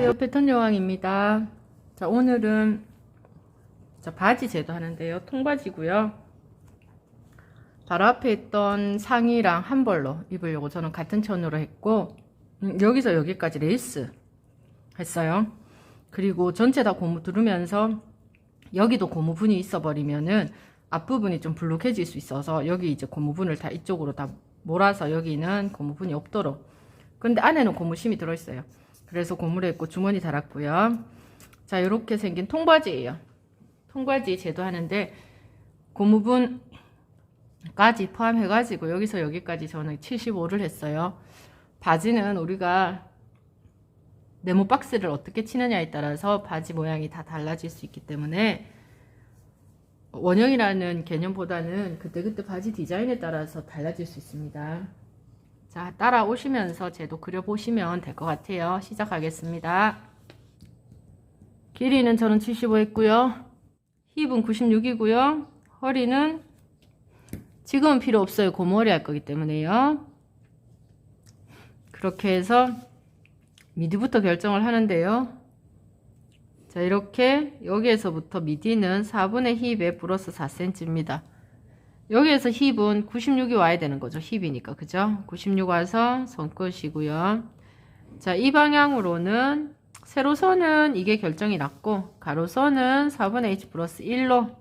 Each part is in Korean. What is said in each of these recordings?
안녕하세요. 패턴 여왕입니다. 자, 오늘은 바지 제도하는데요. 통바지고요. 바로 앞에 있던 상의랑 한 벌로 입으려고 저는 같은 천으로 했고, 여기서 여기까지 레이스 했어요. 그리고 전체 다 고무 두르면서 여기도 고무분이 있어 버리면은 앞부분이 좀 불룩해질 수 있어서 여기 이제 고무분을 다 이쪽으로 다 몰아서 여기는 고무분이 없도록. 근데 안에는 고무심이 들어있어요. 그래서 고무를 했고 주머니 달았고요. 자, 이렇게 생긴 통바지예요. 통바지 제도하는데 고무분까지 포함해가지고 여기서 여기까지 저는 75를 했어요. 바지는 우리가 네모 박스를 어떻게 치느냐에 따라서 바지 모양이 다 달라질 수 있기 때문에 원형이라는 개념보다는 그때그때 바지 디자인에 따라서 달라질 수 있습니다. 자, 따라오시면서 제도 그려보시면 될 것 같아요. 시작하겠습니다. 길이는 저는 75 했고요. 힙은 96이고요. 허리는 지금은 필요 없어요. 고무허리 할 거기 때문에요. 그렇게 해서 미디부터 결정을 하는데요. 자, 이렇게 여기에서부터 미디는 4분의 힙에 플러스 4cm입니다. 여기에서 힙은 96이 와야 되는 거죠. 힙이니까. 그죠? 96 와서 손끝이고요. 자, 이 방향으로는 세로선은 이게 결정이 났고 가로선은 4분의 h 플러스 1로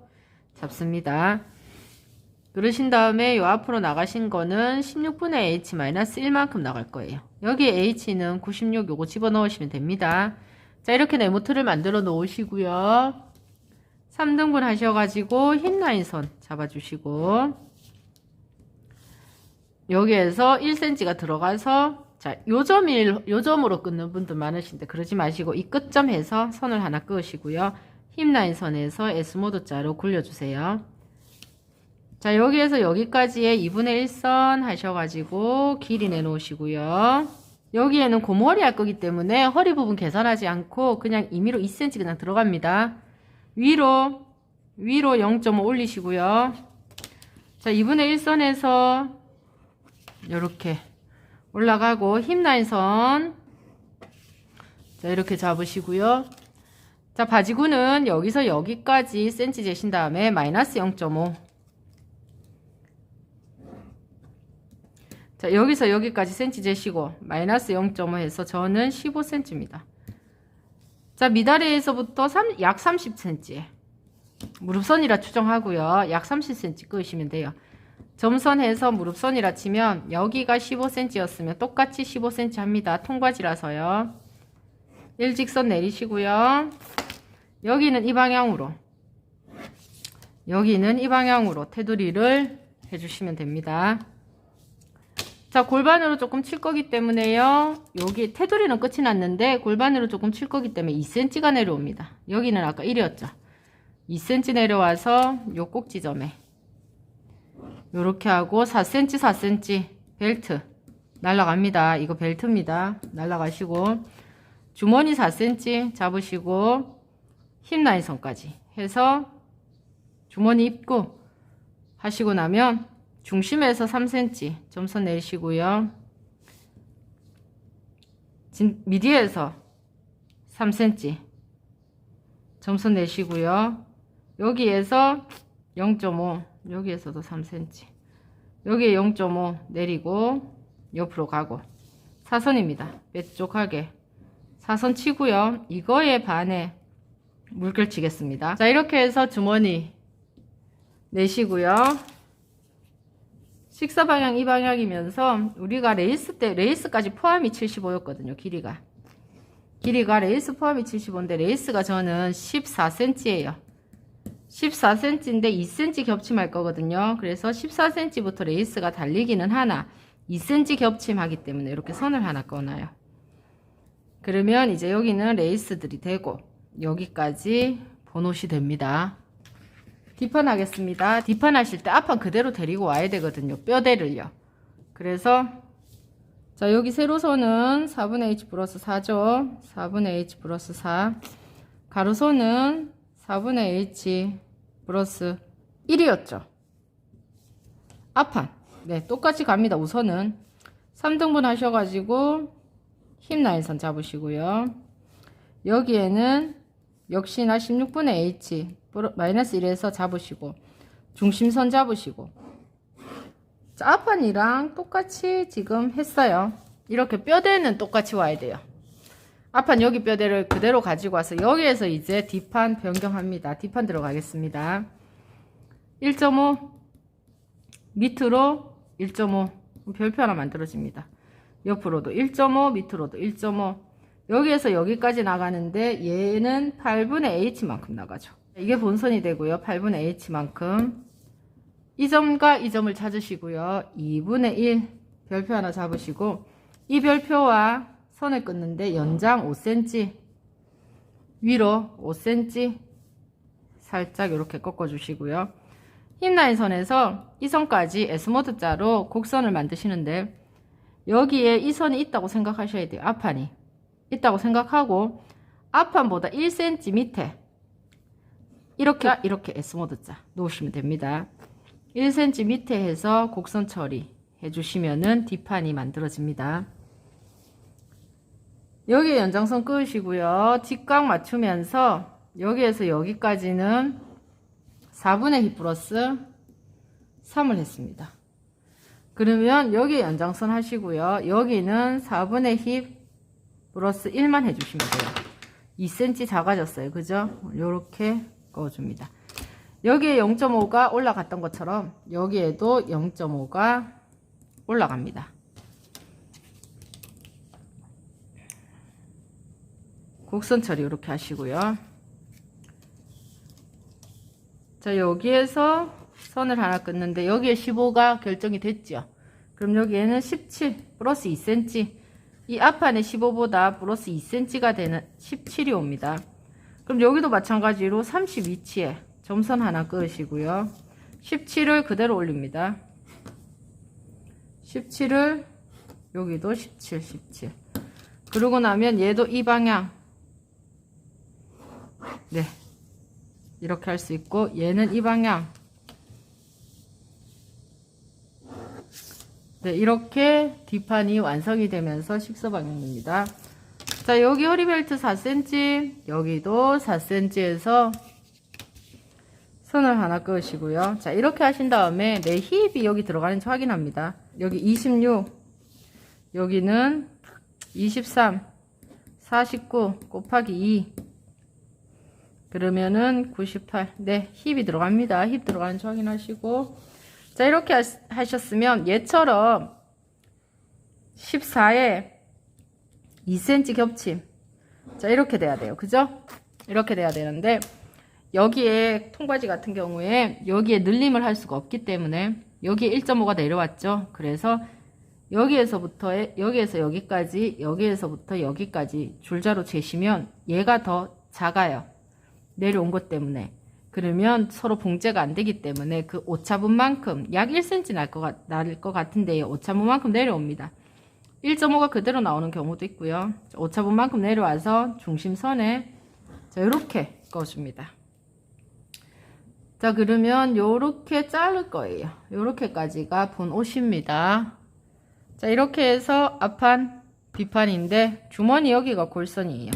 잡습니다. 그러신 다음에 요 앞으로 나가신 거는 16분의 h 마이너스 1만큼 나갈 거예요. 여기 h는 96 요거 집어넣으시면 됩니다. 자, 이렇게 네모틀을 만들어 놓으시고요. 3등분 하셔가지고 힙 라인 선 잡아주시고 여기에서 1cm가 들어가서 자, 요점으로 끊는 분들 많으신데 그러지 마시고 이 끝점 해서 선을 하나 그으시고요. 힙 라인 선에서 S모드 자로 굴려주세요. 자, 여기에서 여기까지의 2분의 1선 하셔가지고 길이 내놓으시고요. 여기에는 고무허리 할 거기 때문에 허리 부분 계산하지 않고 그냥 임의로 2cm 그냥 들어갑니다. 위로 0.5 올리시고요. 자, 2분의 1선에서 이렇게 올라가고 힙 라인 선 자, 이렇게 잡으시고요. 자, 바지구는 여기서 여기까지 센치 재신 다음에 마이너스 0.5 자, 여기서 여기까지 센치 재시고 마이너스 0.5 해서 저는 15cm입니다. 자, 미다리에서부터 약 30cm 무릎선이라 추정하고요. 약 30cm 끄시면 돼요. 점선해서 무릎선이라 치면 여기가 15cm였으면 똑같이 15cm 합니다. 통바지라서요. 일직선 내리시고요. 여기는 이 방향으로 테두리를 해주시면 됩니다. 자, 골반으로 조금 칠 거기 때문에요. 여기 테두리는 끝이 났는데 골반으로 조금 칠 거기 때문에 2cm가 내려옵니다. 여기는 아까 1이었죠. 2cm 내려와서 요 꼭지점에 요렇게 하고 4cm 벨트 날라갑니다. 이거 벨트입니다. 날라가시고 주머니 4cm 잡으시고 힙 라인 선까지 해서 주머니 입고 하시고 나면 중심에서 3cm 점선 내리시고요. 미디에서 3cm 점선 내시고요. 여기에서 0.5 여기에서도 3cm 여기에 0.5 내리고 옆으로 가고 사선입니다. 빼쪽하게 사선 치고요. 이거에 반해 물결 치겠습니다. 자, 이렇게 해서 주머니 내시고요. 식사 방향 이 방향이면서 우리가 레이스까지 포함이 75였거든요. 길이가 레이스 포함이 75인데 레이스가 저는 14cm예요. 14cm인데 2cm 겹침할 거거든요. 그래서 14cm부터 레이스가 달리기는 하나 2cm 겹침하기 때문에 이렇게 선을 하나 꺼놔요. 그러면 이제 여기는 레이스들이 되고 여기까지 본옷이 됩니다. 뒷판 하겠습니다. 뒷판 하실 때 앞판 그대로 데리고 와야 되거든요. 뼈대를요. 그래서 자, 여기 세로선은 4분의 h 플러스 4죠. 4분의 h 플러스 4 가로선은 4분의 h 플러스 1이었죠. 앞판 네, 똑같이 갑니다. 우선은 3등분 하셔가지고 힙 라인선 잡으시고요. 여기에는 역시나 16분의 H 마이너스 1에서 잡으시고 중심선 잡으시고 자, 앞판이랑 똑같이 지금 했어요. 이렇게 뼈대는 똑같이 와야 돼요. 앞판 여기 뼈대를 그대로 가지고 와서 여기에서 이제 뒷판 변경합니다. 뒷판 들어가겠습니다. 1.5 밑으로 1.5 별표 하나 만들어집니다. 옆으로도 1.5 밑으로도 1.5 여기에서 여기까지 나가는데 얘는 8분의 H만큼 나가죠. 이게 본선이 되고요. 8분의 H만큼 이 점과 이 점을 찾으시고요. 2분의 1 별표 하나 잡으시고 이 별표와 선을 끊는데 연장 5cm 위로 5cm 살짝 이렇게 꺾어 주시고요. 힙라인 선에서 이 선까지 S모드 자로 곡선을 만드시는데 여기에 이 선이 있다고 생각하셔야 돼요. 앞판이 있다고 생각하고 앞판보다 1cm 밑에 이렇게 S모드 자 놓으시면 됩니다. 1cm 밑에 해서 곡선 처리 해주시면은 뒷판이 만들어집니다. 여기에 연장선 끄시고요. 뒷각 맞추면서 여기에서 여기까지는 4분의 힙 플러스 3을 했습니다. 그러면 여기 연장선 하시고요. 여기는 4분의 힙 플러스 1만 해주시면 돼요. 2cm 작아졌어요. 그죠? 요렇게 꺼줍니다. 여기에 0.5가 올라갔던 것처럼 여기에도 0.5가 올라갑니다. 곡선 처리 이렇게 하시고요. 자, 여기에서 선을 하나 끊는데 여기에 15가 결정이 됐죠. 그럼 여기에는 17 플러스 2cm 이 앞판에 15보다 플러스 2cm가 되는 17이 옵니다. 그럼 여기도 마찬가지로 32치에 점선 하나 끄시고요. 17을 그대로 올립니다. 17을 여기도 17 그러고 나면 얘도 이 방향 네 이렇게 할 수 있고 얘는 이 방향 네 이렇게 뒷판이 완성이 되면서 식서 방향입니다. 자, 여기 허리벨트 4cm 여기도 4cm에서 선을 하나 끄시고요. 자, 이렇게 하신 다음에 내 힙이 여기 들어가는지 확인합니다. 여기 26 여기는 23 49 곱하기 2 그러면은 98 네 힙이 들어갑니다. 힙 들어가는지 확인하시고 자, 이렇게 하셨으면 얘처럼 14에 2cm 겹침 자, 이렇게 돼야 돼요. 그죠? 이렇게 돼야 되는데 여기에 통바지 같은 경우에 여기에 늘림을 할 수가 없기 때문에 여기에 1.5가 내려왔죠. 그래서 여기에서부터 여기에서 여기까지 여기에서부터 여기까지 줄자로 재시면 얘가 더 작아요. 내려온 것 때문에. 그러면 서로 봉제가 안 되기 때문에 그 오차분만큼 약 1cm 날 것 같은데요. 오차분만큼 내려옵니다. 1.5가 그대로 나오는 경우도 있고요. 오차분만큼 내려와서 중심선에 자, 이렇게 꺼줍니다. 자, 그러면 요렇게 자를 거예요. 요렇게까지가 본 옷입니다. 자, 이렇게 해서 앞판, 뒷판인데 주머니 여기가 골선이에요.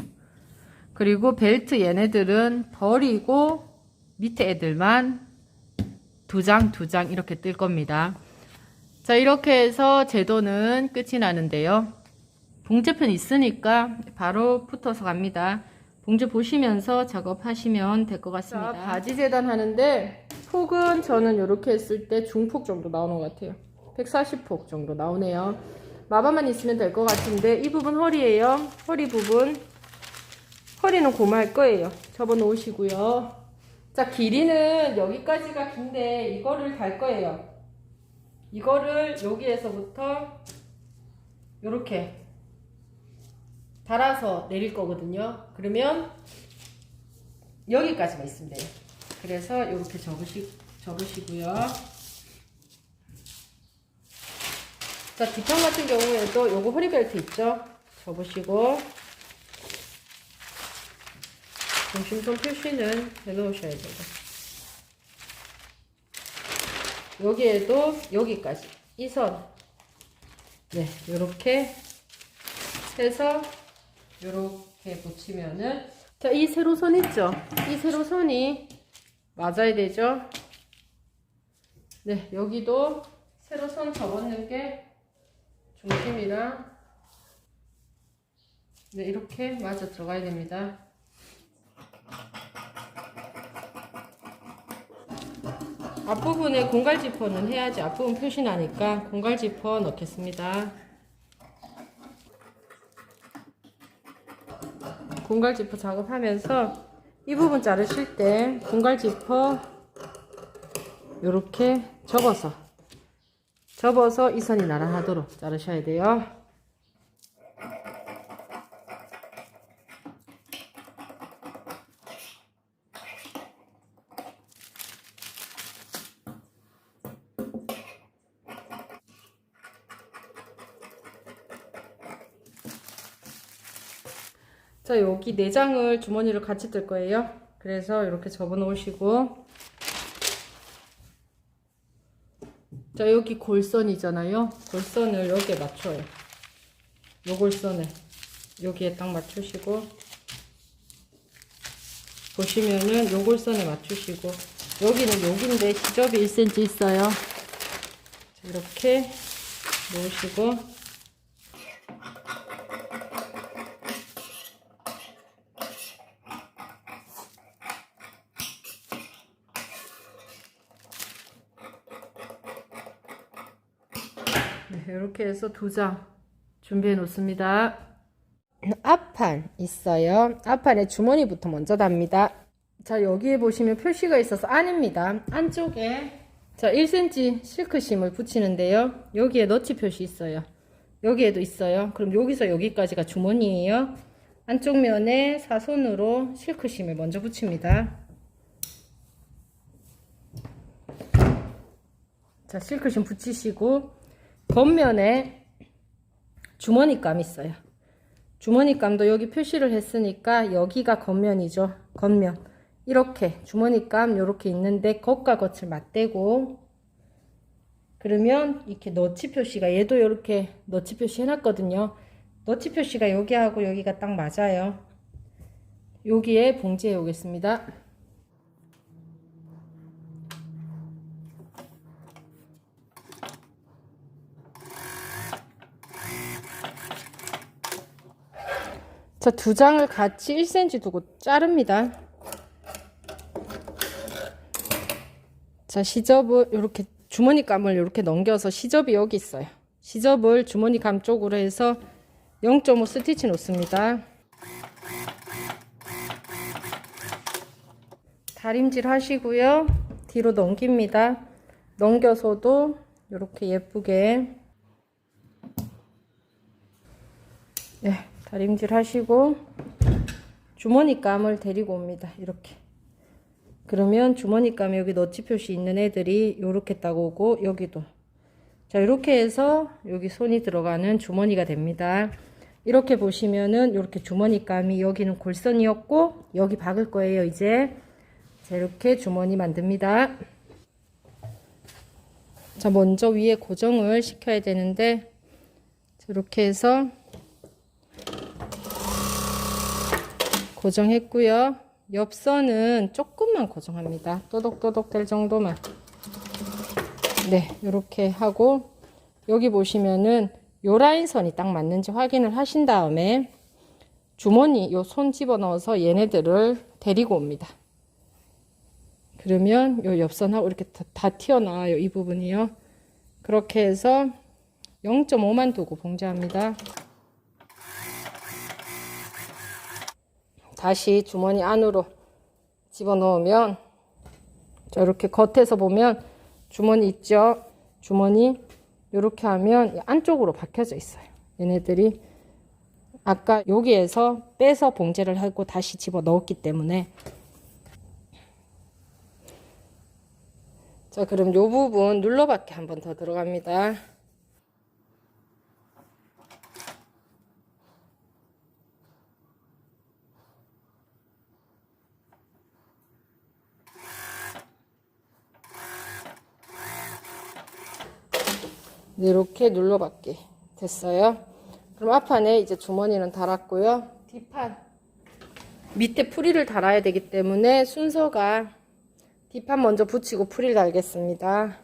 그리고 벨트 얘네들은 버리고 밑에 애들만 두 장 이렇게 뜰 겁니다. 자, 이렇게 해서 제도는 끝이 나는데요. 봉제편 있으니까 바로 붙어서 갑니다. 봉제 보시면서 작업하시면 될 것 같습니다. 자, 바지 재단 하는데 폭은 저는 이렇게 했을 때 중폭 정도 나오는 것 같아요. 140폭 정도 나오네요. 마바만 있으면 될 것 같은데 이 부분 허리예요. 허리 부분 허리는 고무할 거예요. 접어 놓으시고요. 자, 길이는 여기까지가 긴데 이거를 달 거예요. 이거를 여기에서부터 이렇게 달아서 내릴 거거든요. 그러면 여기까지만 있으면 돼요. 그래서 이렇게 접으시고요. 자, 뒷판 같은 경우에도 요거 허리벨트 있죠? 접으시고 중심선 표시는 해놓으셔야 돼요. 여기에도 여기까지 이 선 네, 요렇게 해서 요렇게 이렇게 붙이면은, 자, 이 세로선 있죠? 이 세로선이 맞아야 되죠? 네, 여기도 세로선 접었는 게 중심이랑, 네, 이렇게 맞아 들어가야 됩니다. 앞부분에 공갈 지퍼는 해야지 앞부분 표시 나니까 공갈 지퍼 넣겠습니다. 공갈 지퍼 작업하면서 이 부분 자르실 때 공갈 지퍼 요렇게 접어서 이 선이 나란하도록 자르셔야 돼요. 자, 여기 내장을 주머니를 같이 뜰 거예요. 그래서 이렇게 접어 놓으시고, 자, 여기 골선이잖아요. 골선을 여기에 맞춰요. 요 골선을 여기에 딱 맞추시고, 보시면은 요 골선에 맞추시고, 여기는 여기인데 시접이 1cm 있어요. 자, 이렇게 놓으시고, 네, 이렇게 해서 2장 준비해 놓습니다. 앞판 있어요. 앞판에 주머니부터 먼저 답니다. 자, 여기에 보시면 표시가 있어서 안입니다. 안쪽에 자 1cm 실크심을 붙이는데요. 여기에 너치 표시 있어요. 여기에도 있어요. 그럼 여기서 여기까지가 주머니예요. 안쪽 면에 사선으로 실크심을 먼저 붙입니다. 자, 실크심 붙이시고 겉면에 주머니감 있어요. 주머니감도 여기 표시를 했으니까 여기가 겉면이죠. 겉면. 이렇게 주머니감 이렇게 있는데 겉과 겉을 맞대고, 그러면 이렇게 너치 표시가, 얘도 이렇게 너치 표시 해놨거든요. 너치 표시가 여기하고 여기가 딱 맞아요. 여기에 봉지해 오겠습니다. 자, 2장을 같이 1cm 두고 자릅니다. 자, 시접을 이렇게 주머니감을 이렇게 넘겨서 시접이 여기 있어요. 시접을 주머니감 쪽으로 해서 0.5 스티치 놓습니다. 다림질 하시고요. 뒤로 넘깁니다. 넘겨서도 이렇게 예쁘게, 네, 다림질 하시고 주머니감을 데리고 옵니다. 이렇게. 그러면 주머니감에 여기 너치 표시 있는 애들이 이렇게 딱 오고, 여기도. 자, 이렇게 해서 여기 손이 들어가는 주머니가 됩니다. 이렇게 보시면은 이렇게 주머니감이, 여기는 골선이었고 여기 박을 거예요. 이제 자, 이렇게 주머니 만듭니다. 자, 먼저 위에 고정을 시켜야 되는데, 이렇게 해서 고정했고요. 옆선은 조금만 고정합니다. 또독또독 될 정도만. 네, 이렇게 하고, 여기 보시면은 요 라인 선이 딱 맞는지 확인을 하신 다음에 주머니 요 손 집어넣어서 얘네들을 데리고 옵니다. 그러면 요 옆선하고 이렇게 다 튀어나와요. 이 부분이요. 그렇게 해서 0.5만 두고 봉제합니다. 다시 주머니 안으로 집어넣으면, 자, 이렇게 겉에서 보면 주머니 있죠? 주머니 이렇게 하면 안쪽으로 박혀져 있어요. 얘네들이 아까 여기에서 빼서 봉제를 하고 다시 집어넣었기 때문에. 자, 그럼 요 부분 눌러받기 한 번 더 들어갑니다. 이렇게 눌러받기 됐어요. 그럼 앞판에 이제 주머니는 달았고요. 뒷판 밑에 프릴을 달아야 되기 때문에 순서가 뒷판 먼저 붙이고 프릴 달겠습니다.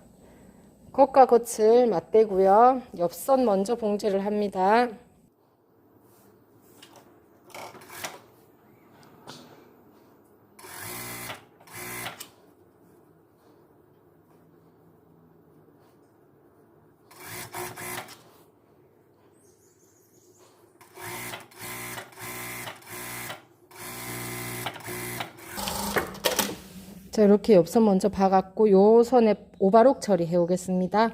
겉과 겉을 맞대고요. 옆선 먼저 봉제를 합니다. 자, 이렇게 옆선 먼저 봐갖고 요 선에 오바록 처리해 오겠습니다.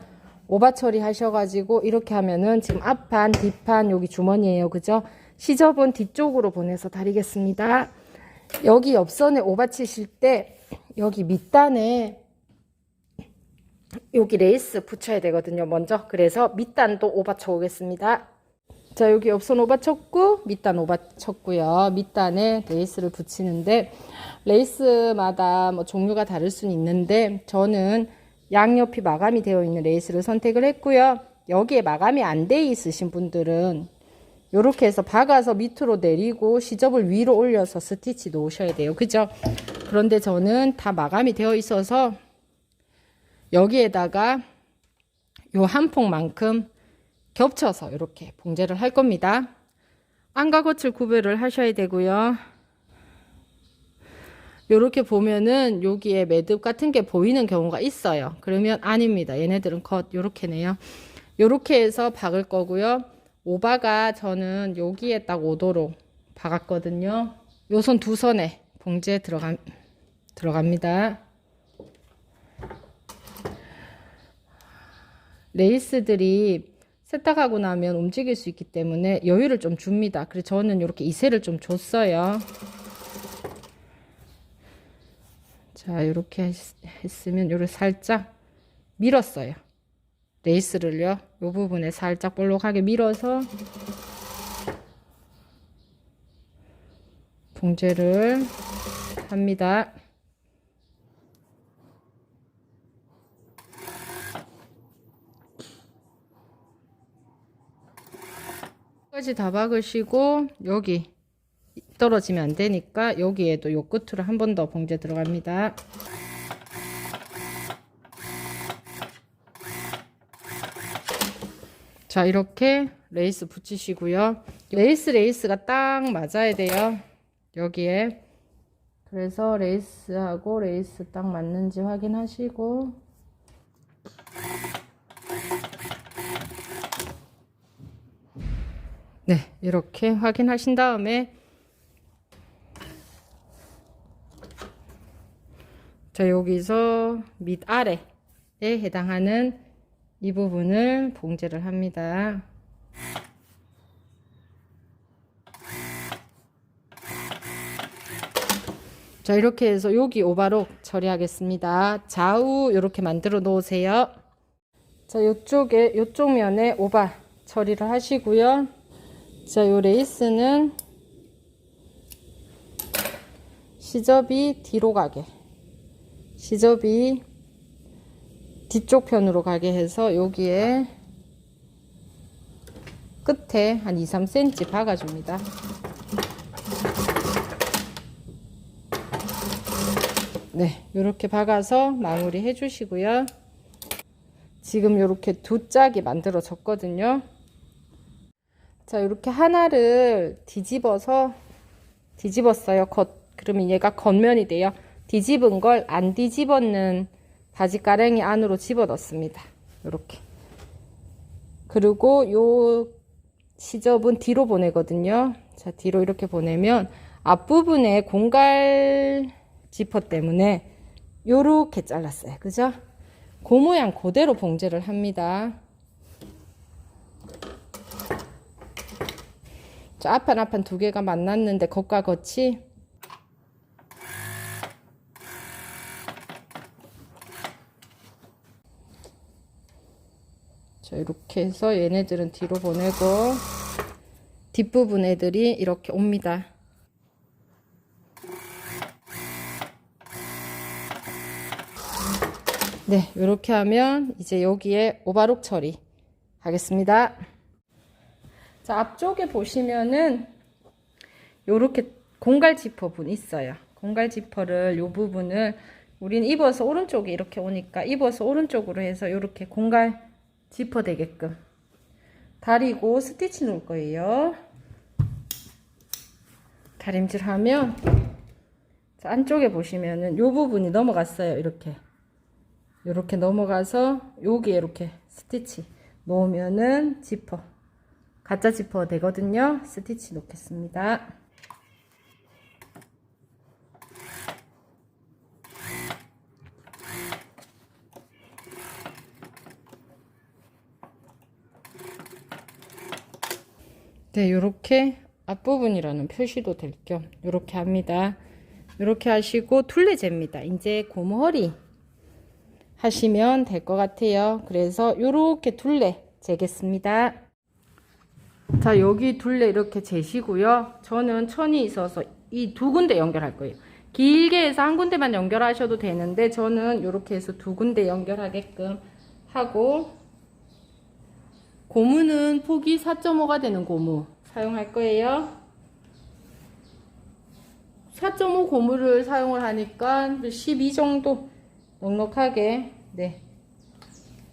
오바 처리 하셔가지고 이렇게 하면은 지금 앞판, 뒷판 여기 주머니에요. 그죠? 시접은 뒤쪽으로 보내서 다리겠습니다. 여기 옆선에 오바 치실 때 여기 밑단에 여기 레이스 붙여야 되거든요. 먼저. 그래서 밑단도 오바 쳐 오겠습니다. 자, 여기 옆선 오바 쳤고 밑단 오바 쳤고요. 밑단에 레이스를 붙이는데 레이스마다 뭐 종류가 다를 수는 있는데 저는 양옆이 마감이 되어 있는 레이스를 선택을 했고요. 여기에 마감이 안 돼 있으신 분들은 이렇게 해서 박아서 밑으로 내리고 시접을 위로 올려서 스티치 놓으셔야 돼요. 그죠? 그런데 저는 다 마감이 되어 있어서 여기에다가 요 한 폭만큼 겹쳐서 이렇게 봉제를 할 겁니다. 안과 겉을 구별을 하셔야 되고요. 이렇게 보면은 여기에 매듭 같은 게 보이는 경우가 있어요. 그러면 아닙니다. 얘네들은 겉 요렇게네요. 요렇게 해서 박을 거고요. 오바가 저는 여기에 딱 오도록 박았거든요. 요 선 두 선에 봉제 들어갑니다. 레이스들이 세탁하고 나면 움직일 수 있기 때문에 여유를 좀 줍니다. 그래서 저는 이렇게 이세를 좀 줬어요. 자, 이렇게 했으면 요를 살짝 밀었어요. 레이스를요. 요 부분에 살짝 볼록하게 밀어서 봉제를 합니다. 끝까지 다 박으시고 여기 떨어지면 안 되니까 여기에도 요 끝으로 한 번 더 봉제 들어갑니다. 자, 이렇게 레이스 붙이시고요. 레이스가 딱 맞아야 돼요. 여기에. 그래서 레이스하고 레이스 딱 맞는지 확인하시고 네, 이렇게 확인하신 다음에 자, 여기서 밑아래에 해당하는 이 부분을 봉제를 합니다. 자, 이렇게 해서 여기 오바록 처리하겠습니다. 좌우 이렇게 만들어 놓으세요. 자, 요쪽 면에 오바 처리를 하시고요. 자, 요 레이스는 시접이 뒤로 가게, 시접이 뒤쪽 편으로 가게 해서 여기에 끝에 한 2-3cm 박아줍니다. 네, 이렇게 박아서 마무리 해주시고요. 지금 이렇게 두 짝이 만들어졌거든요. 자, 이렇게 하나를 뒤집었어요. 그러면 얘가 겉면이 돼요. 뒤집은 걸 안 뒤집었는 바지가랭이 안으로 집어 넣습니다. 이렇게. 그리고 요 시접은 뒤로 보내거든요. 자, 뒤로 이렇게 보내면 앞부분에 공갈 지퍼 때문에 요렇게 잘랐어요. 그죠? 그 모양 그대로 봉제를 합니다. 자, 앞판 두 개가 만났는데 겉과 겉이 자, 이렇게 해서 얘네들은 뒤로 보내고 뒷부분 애들이 이렇게 옵니다. 네, 이렇게 하면 이제 여기에 오바록 처리 하겠습니다. 자, 앞쪽에 보시면은 요렇게 공갈 지퍼분 있어요. 공갈 지퍼를 요 부분을 우린 입어서 오른쪽에 이렇게 오니까 입어서 오른쪽으로 해서 이렇게 공갈 지퍼 되게끔 다리고 스티치 놓을 거예요. 다림질하면 안쪽에 보시면은 요 부분이 넘어갔어요. 이렇게 넘어가서 여기에 이렇게 스티치 놓으면은 지퍼 가짜 지퍼 되거든요. 스티치 놓겠습니다. 네, 요렇게 앞부분이라는 표시도 될 겸 요렇게 합니다. 요렇게 하시고 둘레 잽니다. 이제 고무허리 하시면 될 것 같아요. 그래서 요렇게 둘레 재겠습니다. 자, 여기 둘레 이렇게 재시고요. 저는 천이 있어서 이 두 군데 연결할 거예요. 길게 해서 한 군데만 연결하셔도 되는데 저는 이렇게 해서 두 군데 연결하게끔 하고 고무는 폭이 4.5가 되는 고무 사용할 거예요. 4.5 고무를 사용을 하니까 12 정도 넉넉하게 네,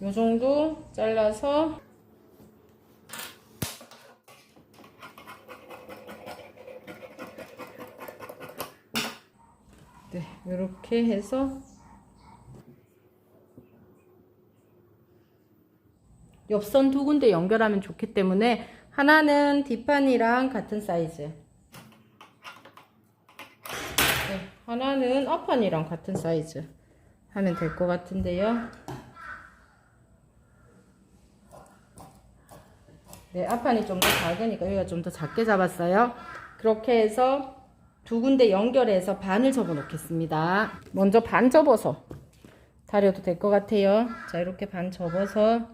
요 정도 잘라서 네, 이렇게 해서 옆선 두 군데 연결하면 좋기 때문에 하나는 뒷판이랑 같은 사이즈, 네, 하나는 앞판이랑 같은 사이즈 하면 될 것 같은데요. 네, 앞판이 좀 더 작으니까 여기가 좀 더 작게 잡았어요. 그렇게 해서 두 군데 연결해서 반을 접어 놓겠습니다. 먼저 반 접어서 다려도 될 것 같아요. 자, 이렇게 반 접어서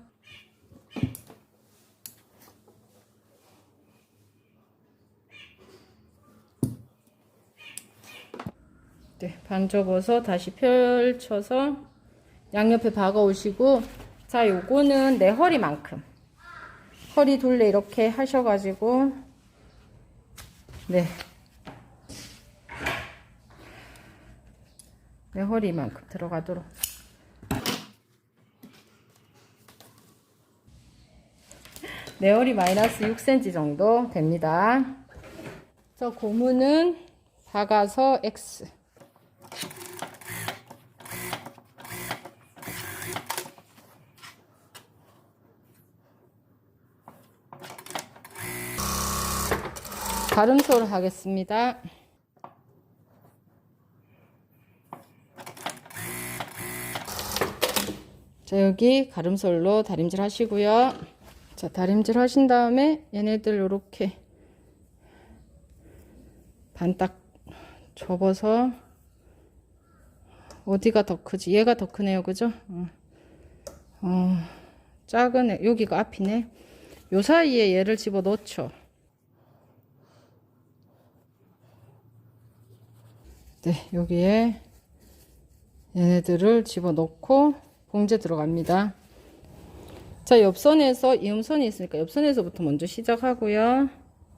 네, 반 접어서 다시 펼쳐서 양옆에 박아 오시고, 자, 요거는 내 허리만큼 허리 둘레 이렇게 하셔가지고 네, 내 허리만큼 들어가도록 내 허리 마이너스 6cm 정도 됩니다. 저 고무는 박아서 X, 가름소를 하겠습니다. 자, 여기 가름솔로 다림질 하시고요. 자, 다림질 하신 다음에 얘네들 요렇게 반 딱 접어서 어디가 더 크지? 얘가 더 크네요. 그죠? 작은 애, 여기가 앞이네. 요 사이에 얘를 집어 넣죠. 네, 여기에 얘네들을 집어 넣고 봉제 들어갑니다. 자, 옆선에서 이음선이 있으니까 옆선에서부터 먼저 시작하고요.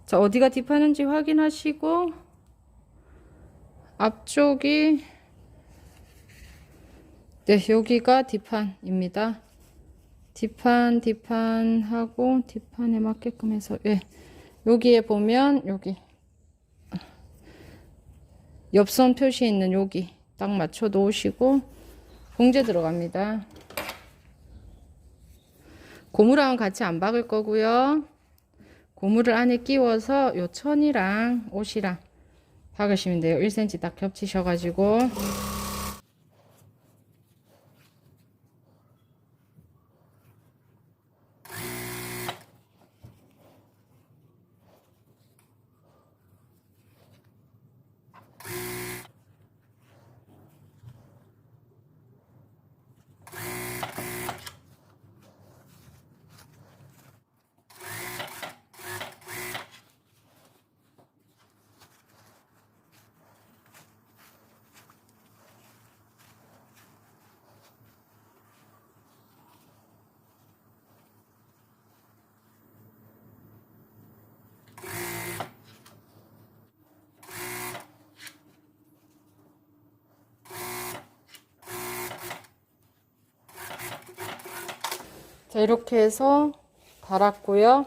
자, 어디가 딥하는지 확인하시고 앞쪽이 네, 여기가 뒷판입니다. 뒷판 하고 뒷판에 맞게끔 해서 예, 여기에 보면 여기 옆선 표시 있는 여기 딱 맞춰 놓으시고 봉제 들어갑니다. 고무랑 같이 안 박을 거고요. 고무를 안에 끼워서 요 천이랑 옷이랑 박으시면 돼요. 1cm 딱 겹치셔가지고 자, 이렇게 해서 달았고요.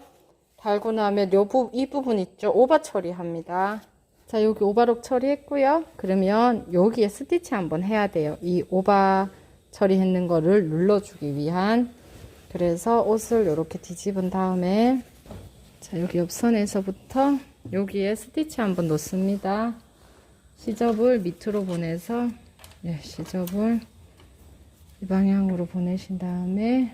달고 나면 이 부분 있죠? 오바 처리합니다. 자, 여기 오바록 처리했고요. 그러면 여기에 스티치 한번 해야 돼요. 이 오바 처리했는 거를 눌러주기 위한. 그래서 옷을 이렇게 뒤집은 다음에, 자, 여기 옆선에서부터 여기에 스티치 한번 놓습니다. 시접을 밑으로 보내서, 네, 시접을 이 방향으로 보내신 다음에,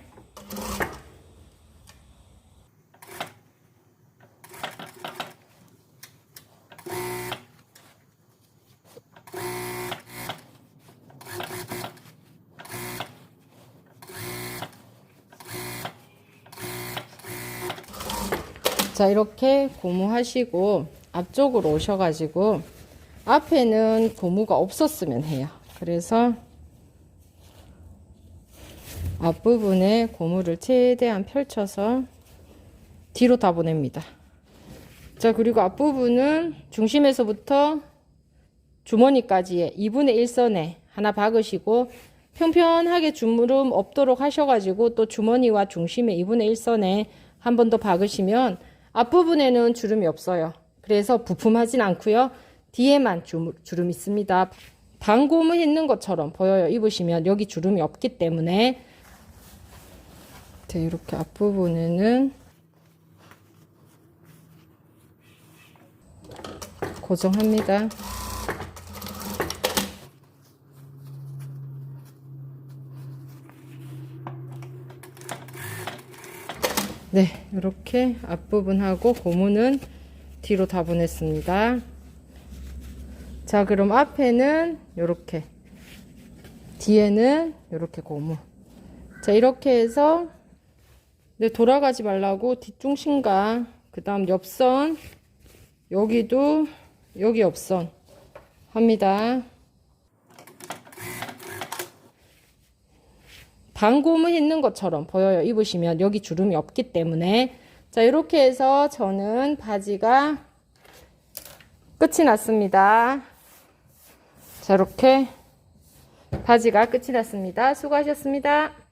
자, 이렇게 고무하시고 앞쪽으로 오셔가지고 앞에는 고무가 없었으면 해요. 그래서 앞부분에 고무를 최대한 펼쳐서 뒤로 다 보냅니다. 자, 그리고 앞부분은 중심에서부터 주머니까지의 2분의 1선에 하나 박으시고 평평하게 주무름 없도록 하셔가지고 또 주머니와 중심의 2분의 1선에 한 번 더 박으시면 앞부분에는 주름이 없어요. 그래서 부품하진 않고요. 뒤에만 주름 있습니다. 반고무 있는 것처럼 보여요. 입으시면 여기 주름이 없기 때문에. 자, 이렇게 앞부분에는 고정합니다. 네, 이렇게 앞부분하고 고무는 뒤로 다 보냈습니다. 자, 그럼 앞에는 이렇게, 뒤에는 이렇게 고무. 자, 이렇게 해서 돌아가지 말라고 뒷중심과 그 다음 옆선, 여기도 여기 옆선 합니다. 반고무 있는 것처럼 보여요. 입으시면 여기 주름이 없기 때문에. 자, 이렇게 해서 저는 바지가 끝이 났습니다. 자, 이렇게 바지가 끝이 났습니다. 수고하셨습니다.